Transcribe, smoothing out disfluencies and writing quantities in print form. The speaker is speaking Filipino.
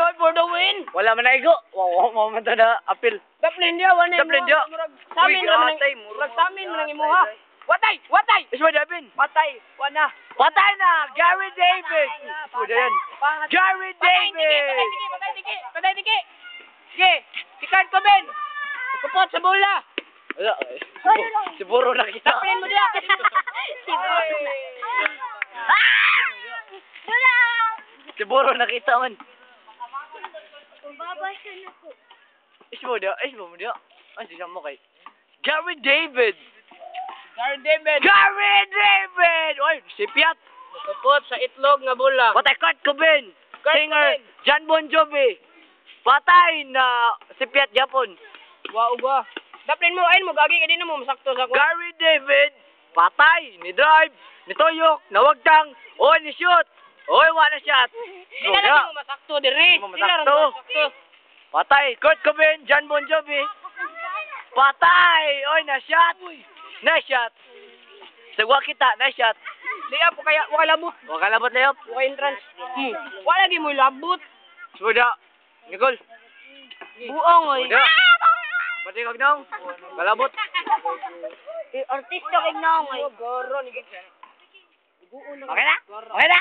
oy, for the win. Wala man na igo. Wow, man to na apil. Daplin dia, wala Daplin dia. Samin man ang imuha. Watay! Watay! Ismo Davin. Patay! Wana! Patay na! Gary David! Ismo yan. Gary David! Patay tiki! Patay tiki! Sige! Sikat ko, Ben! Kupot sa bola! Wala. Siguro nakita. Daplin mo dia! Siguro nakita man. Babasa na ko. Ismo mo dia. Ang sisam mo kay Gary David! Gary David! Gary David! Oy, sipiat! Kupot sa itlog nga bola. Patay Kurt Cobain! Kurt Singer Cobain. John Bon Jovi! Patay na sipiat Japon! Wow ba? Daplin mo, ayun mo, gagi ka din mo, masakto sa ko. Gary David! Patay! Ni drive! Ni toyok! Nawagtang! Oy, ni shoot! Oy, wala shot! Sila na mo masakto diri. Di mo Sila masakto. ra masakto. Patay! Kurt Cobain! John Bon Jovi! Patay! Oy, na shot! Na shot! Sagwa kita, na shot! Layap ko kaya, wala labot. Waka labot layop! Wala entrance. Wala di mo labot. Suda! Nicole! Buong oy. Suda! Pati kag nang! Kalabot! Artista kay nangoy. Goro ni Okay na? Okay na?